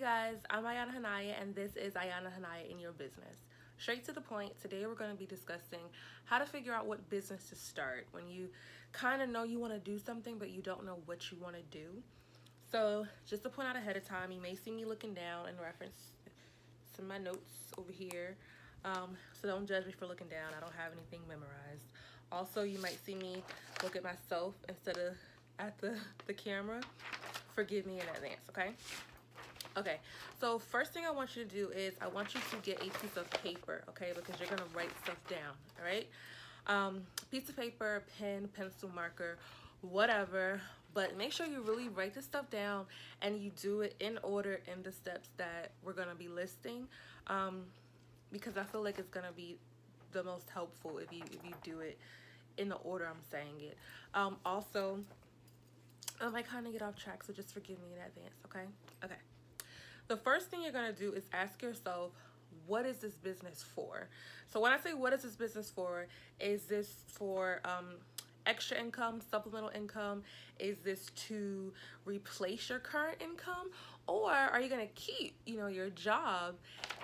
guys, I'm Ayana Hanaya and this is Ayana Hanaya in Your Business. Straight to the point, today we're going to be discussing how to figure out what business to start when you kind of know you want to do something but you don't know what you want to do. So just to point out ahead of time, you may see me looking down in reference to my notes over here. So don't judge me for looking down. I don't have anything memorized. Also, you might see me look at myself instead of at the camera. Forgive me in advance, okay? Okay, so first thing I want you to do is I want you to get a piece of paper, okay, because you're gonna write stuff down, all right? Piece of paper, pen, pencil, marker, whatever, but make sure you really write this stuff down and you do it in order in the steps that we're gonna be listing, because I feel like it's gonna be the most helpful if you do it in the order I'm saying it. Also, I might kind of get off track, so just forgive me in advance, okay? Okay. The first thing you're going to do is ask yourself, what is this business for? So when I say what is this business for, is this for extra income, supplemental income? Is this to replace your current income? Or are you going to keep, your job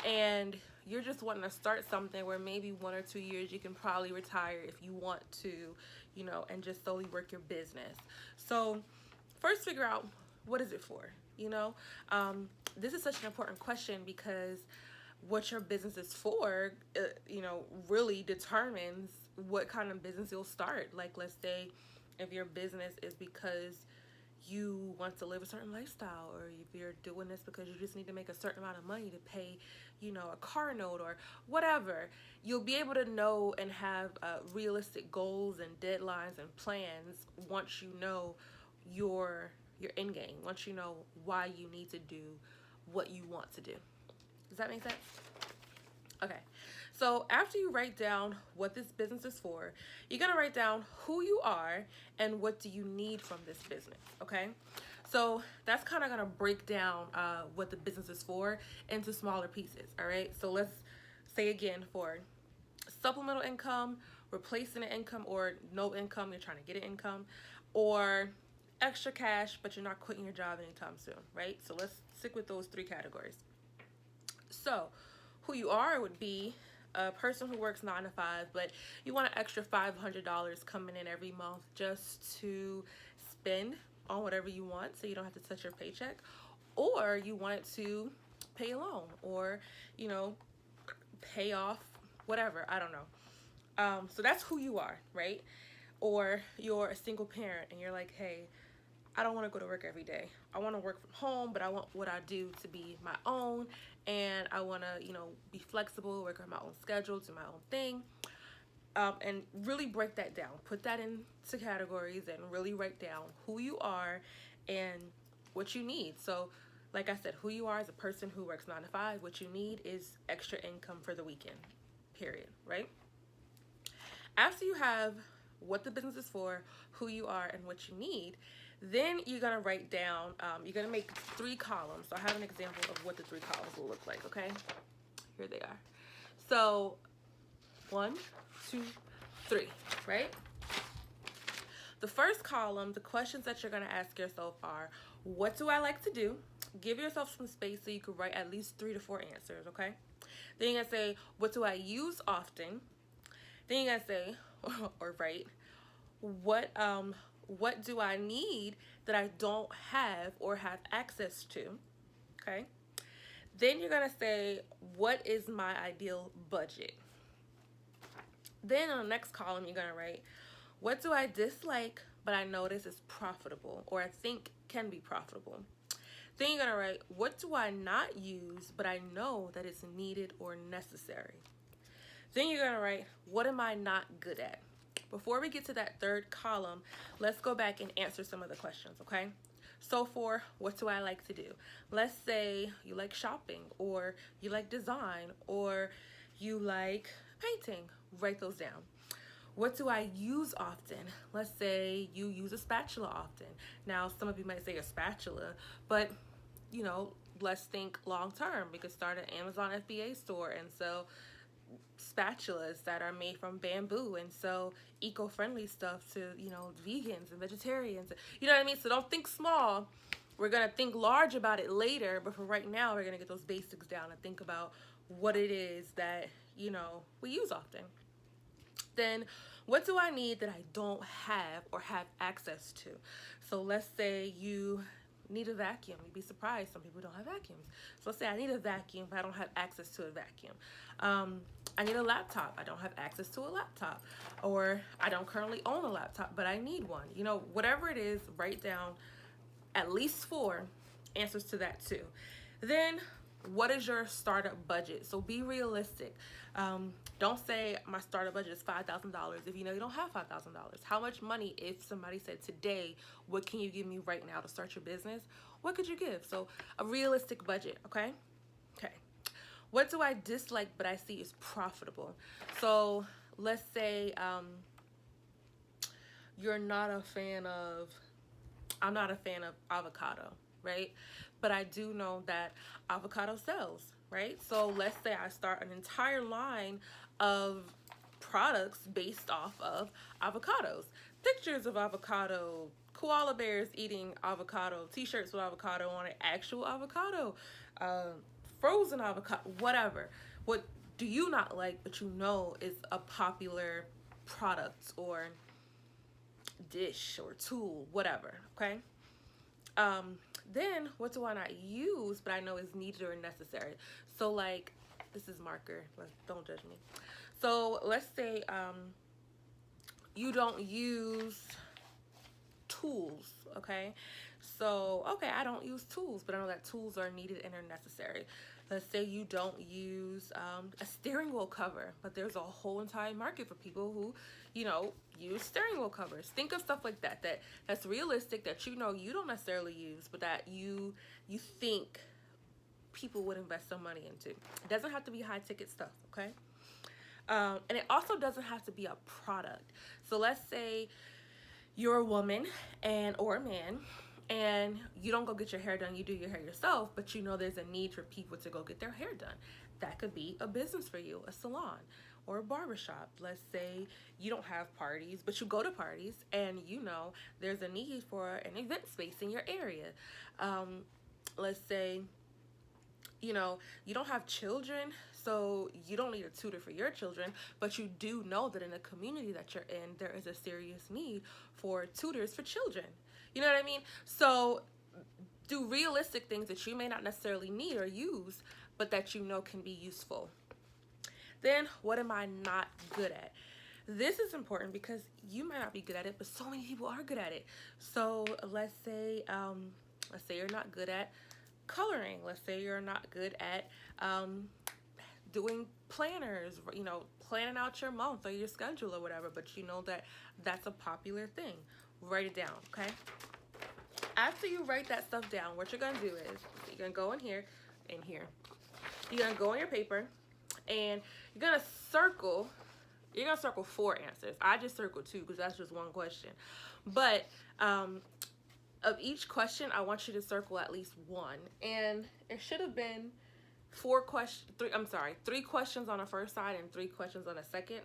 and you're just wanting to start something where maybe 1 or 2 years you can probably retire if you want to, and just solely work your business. So first figure out, what is it for? This is such an important question because what your business is for, really determines what kind of business you'll start. Like, let's say if your business is because you want to live a certain lifestyle, or if you're doing this because you just need to make a certain amount of money to pay, a car note or whatever, you'll be able to know and have realistic goals and deadlines and plans once you know your end game, once you know why you need to do what you want to do. Does that make sense? Okay, so after you write down what this business is for, you're gonna write down who you are and what do you need from this business, okay? So that's kind of gonna break down what the business is for into smaller pieces, all right? So let's say again, for supplemental income, replacing an income, or no income, you're trying to get an income, or extra cash, but you're not quitting your job anytime soon, right? So let's stick with those 3 categories. So who you are would be a person who works 9 to 5, but you want an extra $500 coming in every month just to spend on whatever you want so you don't have to touch your paycheck, or you want to pay a loan, or, pay off whatever, I don't know. So that's who you are, right? Or you're a single parent and you're like, hey, I don't want to go to work every day. I want to work from home, but I want what I do to be my own, and I want to, be flexible, work on my own schedule, do my own thing, and really break that down. Put that into categories and really write down who you are and what you need. So, like I said, who you are as a person who works 9 to 5. What you need is extra income for the weekend, period, right? After you have what the business is for, who you are, and what you need, then you're gonna write down, you're gonna make 3 columns. So I have an example of what the 3 columns will look like, okay? Here they are. So 1, 2, 3, right? The first column, the questions that you're gonna ask yourself are, what do I like to do? Give yourself some space so you can write at least 3 to 4 answers, okay? Then you're gonna say, what do I use often? Then you're gonna say, or write, what do I need that I don't have or have access to, okay? Then you're gonna say, what is my ideal budget? Then on the next column, you're gonna write, what do I dislike but I notice is profitable, or I think can be profitable? Then you're gonna write, what do I not use but I know that it's needed or necessary? Then you're gonna write, what am I not good at? Before we get to that 3rd column, let's go back and answer some of the questions, okay? So for what do I like to do? Let's say you like shopping, or you like design, or you like painting. Write those down. What do I use often? Let's say you use a spatula often. Now, some of you might say a spatula, but let's think long term. We could start an Amazon FBA store and sell spatulas that are made from bamboo and sell eco-friendly stuff to vegans and vegetarians, you know what I mean? So don't think small, We're going to think large about it later, but for right now, we're going to get those basics down and think about what it is that, we use often. Then what do I need that I don't have or have access to? So let's say you need a vacuum. You'd be surprised, some people don't have vacuums. So let's say I need a vacuum, but I don't have access to a vacuum. I need a laptop. I don't have access to a laptop. Or I don't currently own a laptop, but I need one. Whatever it is, write down at least 4 answers to that too. Then what is your startup budget? So be realistic. Don't say my startup budget is $5,000 if you know you don't have $5,000. How much money, if somebody said today, what can you give me right now to start your business? What could you give? So a realistic budget, okay? Okay. What do I dislike but I see is profitable? So let's say I'm not a fan of avocado, right? But I do know that avocado sells, right? So let's say I start an entire line of products based off of avocados. Pictures of avocado, koala bears eating avocado, t-shirts with avocado on it, actual avocado, frozen avocado, whatever. What do you not like but is a popular product or dish or tool, whatever, okay? Then what do I not use but I know is needed or necessary? So like, this is marker, don't judge me. So let's say you don't use tools, okay? So, okay, I don't use tools, but I know that tools are needed and are necessary. Let's say you don't use a steering wheel cover, but there's a whole entire market for people who, use steering wheel covers. Think of stuff like that's realistic, that you don't necessarily use, but that you think people would invest some money into. It doesn't have to be high ticket stuff, okay? And it also doesn't have to be a product. So let's say you're a woman or a man, and you don't go get your hair done, you do your hair yourself, but there's a need for people to go get their hair done. That could be a business for you, a salon or a barbershop. Let's say you don't have parties, but you go to parties, and there's a need for an event space in your area. Let's say you don't have children, so you don't need a tutor for your children, but you do know that in the community that you're in, there is a serious need for tutors for children. You know what I mean? So do realistic things that you may not necessarily need or use, but that can be useful. Then what am I not good at? This is important because you might not be good at it, but so many people are good at it. So let's say you're not good at coloring. Let's say you're not good at doing planners, planning out your month or your schedule or whatever, but that's a popular thing. Write it down, okay? After you write that stuff down, what you're gonna do is you're gonna go in here. You're gonna go on your paper and you're gonna circle 4 answers. I just circled 2 because that's just one question. But of each question, I want you to circle at least 1. And it should have been 3 questions on the first side and 3 questions on the second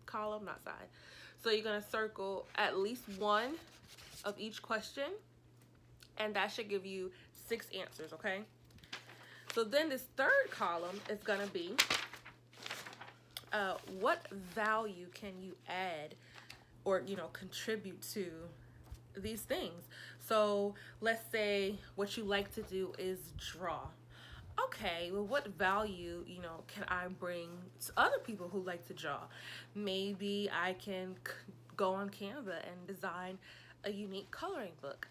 column, not side. So you're gonna circle at least 1 of each question, and that should give you 6 answers, okay? So then this third column is gonna be what value can you add or contribute to these things. So let's say what you like to do is draw. Okay, well, what value can I bring to other people who like to draw? Maybe I can go on Canva and design a unique coloring book.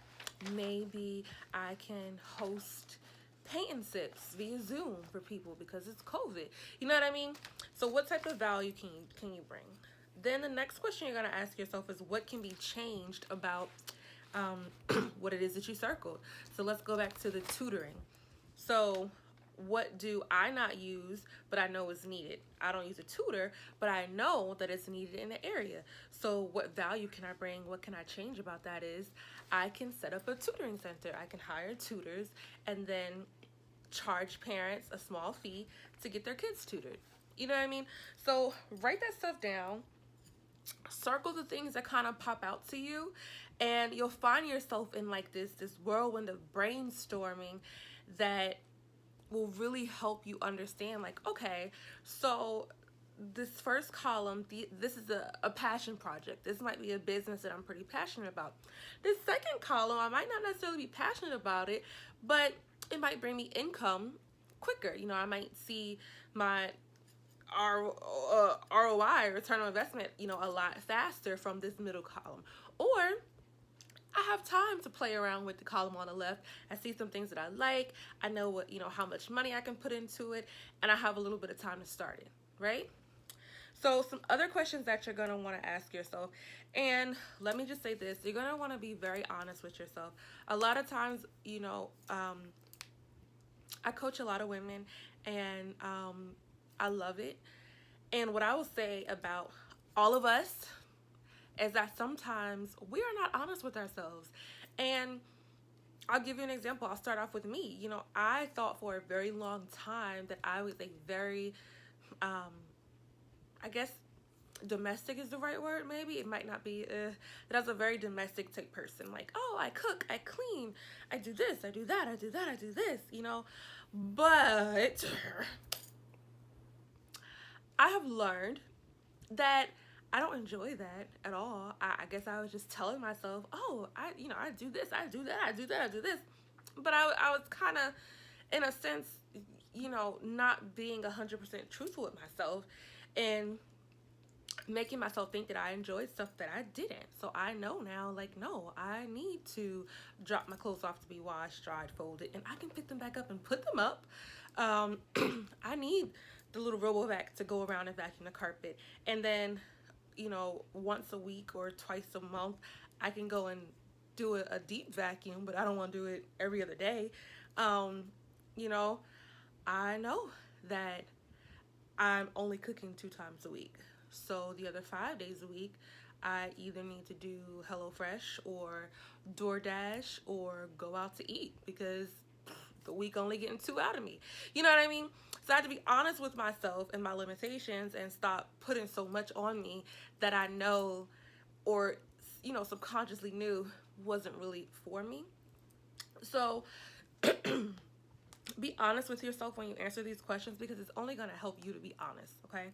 Maybe I can host paint and sips via Zoom for people because it's COVID. You know what I mean? So what type of value can you bring? Then the next question you're gonna ask yourself is what can be changed about what it is that you circled. So let's go back to the tutoring. So what do I not use but I know is needed? I don't use a tutor, but I know that it's needed in the area. So what value can I bring? What can I change about that is I can set up a tutoring center. I can hire tutors and then charge parents a small fee to get their kids tutored. You know what I mean? So write that stuff down circle the things that kind of pop out to you, and you'll find yourself in like this whirlwind of brainstorming that will really help you understand, like, okay, so this first column, this is a passion project. This might be a business that I'm pretty passionate about. This second column, I might not necessarily be passionate about it, but it might bring me income quicker. You know, I might see my ROI, return on investment, you know, a lot faster from this middle column. Or I have time to play around with the column on the left. I see some things that I like. I know what, you know, how much money I can put into it, and I have a little bit of time to start it, right? So some other questions that you're going to want to ask yourself, and let me just say this, you're going to want to be very honest with yourself. A lot of times, you know, I coach a lot of women, and I love it. And what I will say about all of us is that sometimes we are not honest with ourselves. And I'll give you an example. I'll start off with me. You know, I thought for a very long time that I was a very, I guess domestic is the right word, maybe. It might not be. That I was a very domestic type person. Like, oh, I cook, I clean, I do this, I do that, I do that, I do this, you know. But I have learned that I don't enjoy that at all. I guess I was just telling myself, oh, I do this, I do that, I do that, I do this. But I was kind of, in a sense, you know, not being 100% truthful with myself and making myself think that I enjoyed stuff that I didn't. So I know now, like, no, I need to drop my clothes off to be washed, dried, folded, and I can pick them back up and put them up. I need the little RoboVac to go around and vacuum the carpet. And then, you know, once a week or twice a month, I can go and do a deep vacuum, but I don't want to do it every other day. You know, I know that I'm only cooking 2 times a week. So the other 5 days a week, I either need to do HelloFresh or DoorDash or go out to eat, because the week only getting 2 out of me. You know what I mean? So I have to be honest with myself and my limitations and stop putting so much on me that I know, or, you know, subconsciously knew wasn't really for me. So be honest with yourself when you answer these questions, because it's only going to help you to be honest, okay?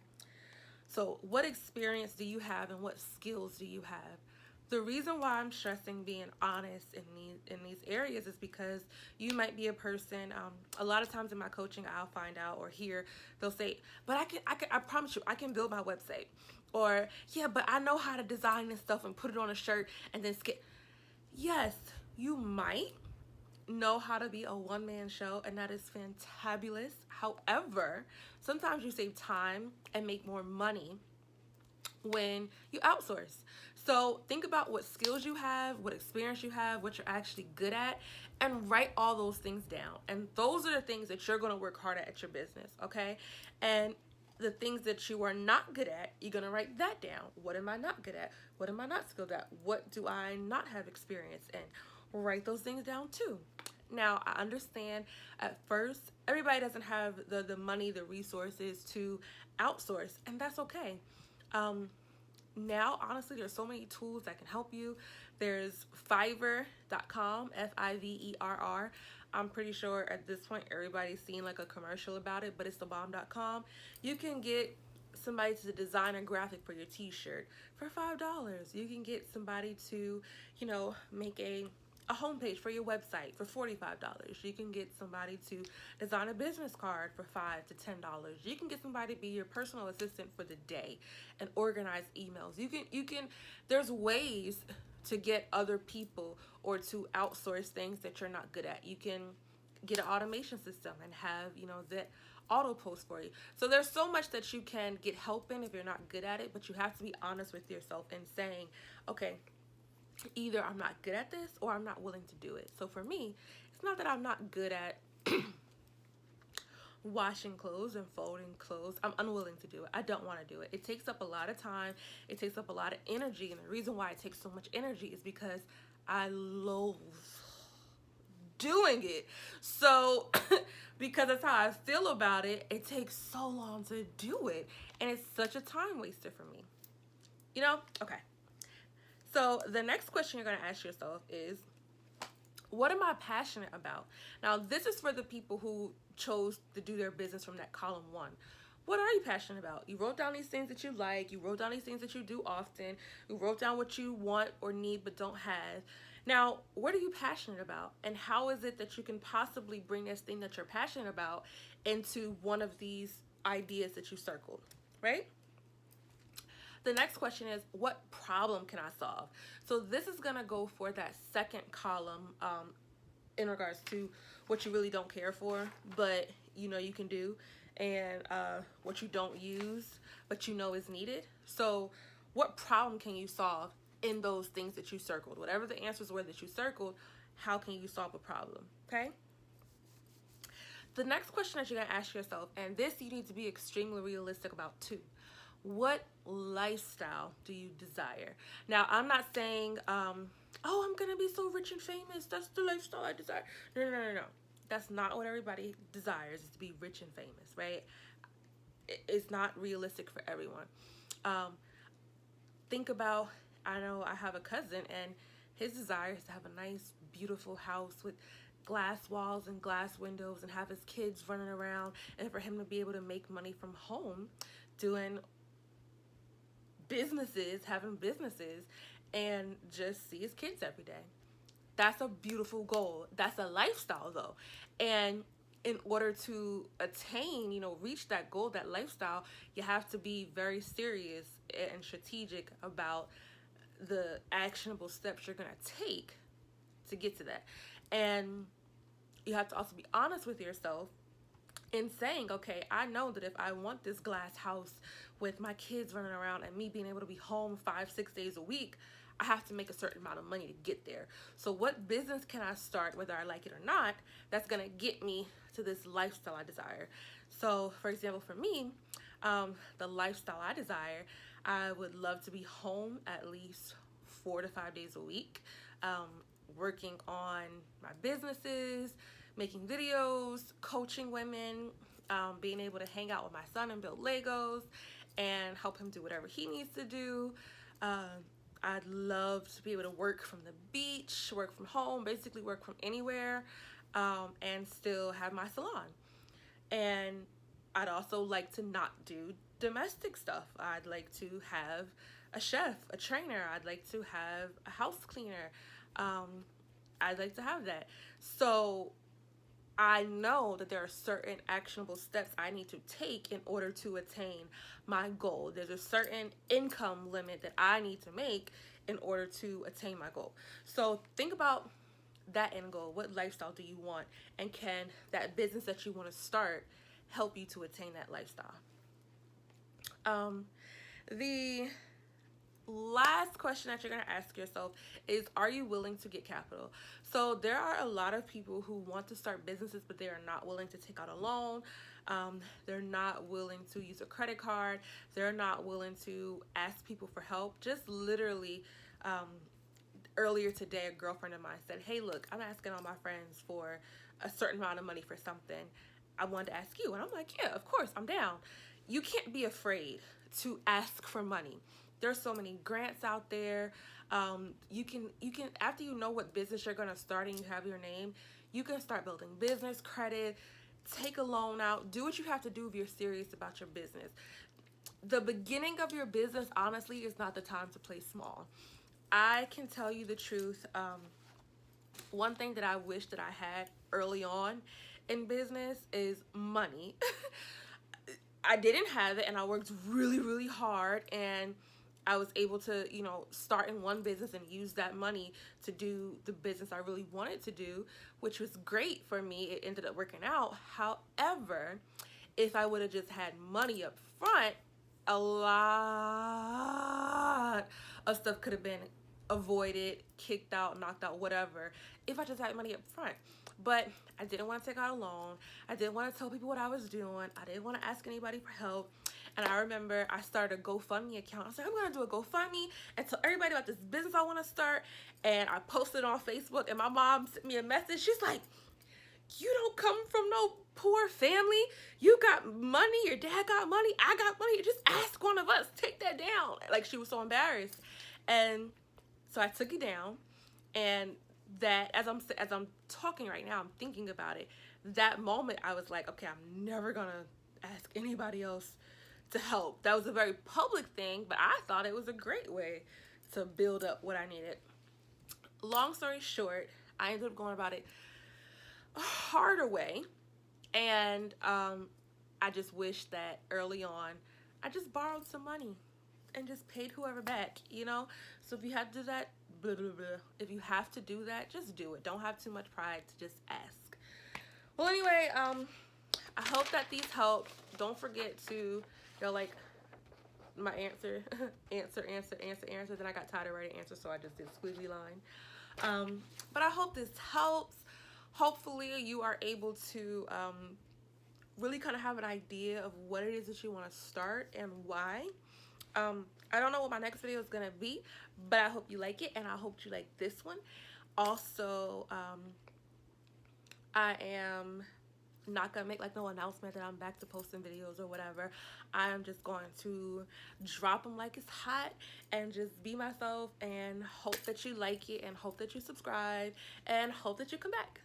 So what experience do you have and what skills do you have? The reason why I'm stressing being honest in these areas is because you might be a person, a lot of times in my coaching, I'll find out or hear, they'll say, but I promise you, I can build my website. Or, yeah, but I know how to design this stuff and put it on a shirt and then skip. Yes, you might know how to be a one-man show, and that is fantabulous. However, sometimes you save time and make more money when you outsource. So think about what skills you have, what experience you have, what you're actually good at, and write all those things down. And those are the things that you're going to work hard at your business, okay? And the things that you are not good at, you're going to write that down. What am I not good at? What am I not skilled at? What do I not have experience in? Write those things down too. Now, I understand at first, everybody doesn't have the money, the resources to outsource, and that's okay. Now, honestly, there's so many tools that can help you. There's Fiverr.com, Fiverr. I'm pretty sure at this point everybody's seen like a commercial about it, but it's thebomb.com. You can get somebody to design a graphic for your t-shirt for $5. You can get somebody to, you know, make a homepage for your website for $45. You can get somebody to design a business card for $5 to $10. You can get somebody to be your personal assistant for the day and organize emails. You can there's ways to get other people or to outsource things that you're not good at. You can get an automation system and have, you know, that auto post for you. So there's so much that you can get help in if you're not good at it, but you have to be honest with yourself and saying, okay, either I'm not good at this or I'm not willing to do it. So for me, it's not that I'm not good at washing clothes and folding clothes. I'm unwilling to do it. I don't want to do it. It takes up a lot of time. It takes up a lot of energy. And the reason why it takes so much energy is because I loathe doing it. So because that's how I feel about it, it takes so long to do it. And it's such a time waster for me. You know? Okay. So the next question you're going to ask yourself is, what am I passionate about? Now, this is for the people who chose to do their business from that column 1. What are you passionate about? You wrote down these things that you like. You wrote down these things that you do often. You wrote down what you want or need but don't have. Now, what are you passionate about? And how is it that you can possibly bring this thing that you're passionate about into one of these ideas that you circled, right? The next question is, what problem can I solve? So this is going to go for that second column in regards to what you really don't care for, but you know you can do, and what you don't use, but you know is needed. So what problem can you solve in those things that you circled? Whatever the answers were that you circled, how can you solve a problem, okay? The next question that you're going to ask yourself, and this you need to be extremely realistic about too. What lifestyle do you desire? Now, I'm not saying, oh, I'm going to be so rich and famous. That's the lifestyle I desire. No. That's not what everybody desires, is to be rich and famous, right? It's not realistic for everyone. Think about, I know I have a cousin, and his desire is to have a nice, beautiful house with glass walls and glass windows and have his kids running around, and for him to be able to make money from home doing businesses, having businesses, and just see his kids every day. That's a beautiful goal. That's a lifestyle though. And in order to attain, reach that goal, that lifestyle, you have to be very serious and strategic about the actionable steps you're going to take to get to that. And you have to also be honest with yourself in saying, okay, I know that if I want this glass house with my kids running around and me being able to be home 5-6 days a week, I have to make a certain amount of money to get there. So what business can I start, whether I like it or not, that's going to get me to this lifestyle I desire? So for example, for me, the lifestyle I desire, I would love to be home at least 4 to 5 days a week, working on my businesses, making videos, coaching women, being able to hang out with my son and build Legos and help him do whatever he needs to do. I'd love to be able to work from the beach, work from home, basically work from anywhere, and still have my salon. And I'd also like to not do domestic stuff. I'd like to have a chef, a trainer. I'd like to have a house cleaner. I'd like to have that. So I know that there are certain actionable steps I need to take in order to attain my goal. There's a certain income limit that I need to make in order to attain my goal. So think about that end goal. What lifestyle do you want? And can that business that you want to start help you to attain that lifestyle? The last question that you're going to ask yourself is, are you willing to get capital? So there are a lot of people who want to start businesses, but they are not willing to take out a loan. They're not willing to use a credit card. They're not willing to ask people for help. Just literally, earlier today, a girlfriend of mine said, hey, look, I'm asking all my friends for a certain amount of money for something. I wanted to ask you. And I'm like, yeah, of course, I'm down. You can't be afraid to ask for money. There's so many grants out there. You can after you know what business you're gonna start and you have your name, you can start building business credit, take a loan out, do what you have to do if you're serious about your business. The beginning of your business, honestly, is not the time to play small. I can tell you the truth. One thing that I wish that I had early on in business is money. I didn't have it, and I worked really, really hard, and I was able to, start in one business and use that money to do the business I really wanted to do, which was great for me. It ended up working out. However, if I would have just had money up front, a lot of stuff could have been avoided, kicked out, knocked out, whatever, if I just had money up front. But I didn't want to take out a loan. I didn't want to tell people what I was doing. I didn't want to ask anybody for help. And I remember I started a GoFundMe account. I was like, I'm going to do a GoFundMe and tell everybody about this business I want to start. And I posted on Facebook, and my mom sent me a message. She's like, you don't come from no poor family. You got money, your dad got money, I got money. Just ask one of us, take that down. Like, she was so embarrassed. And so I took it down, and that as I'm talking right now, I'm thinking about it. That moment, I was like, okay, I'm never gonna ask anybody else to help. That was a very public thing, but I thought it was a great way to build up what I needed. Long story short, I ended up going about it a harder way, and I just wish that early on I just borrowed some money and just paid whoever back, you know? So if you have to do that, blah, blah, blah. If you have to do that, just do it. Don't have too much pride to just ask. Well, anyway, I hope that these help. Don't forget to, like, my answer, answer. Then I got tired of writing answer, so I just did squiggly line. But I hope this helps. Hopefully you are able to really kind of have an idea of what it is that you want to start and why. I don't know what my next video is going to be, but I hope you like it, and I hope you like this one. Also, I am not going to make like no announcement that I'm back to posting videos or whatever. I am just going to drop them like it's hot and just be myself, and hope that you like it, and hope that you subscribe, and hope that you come back.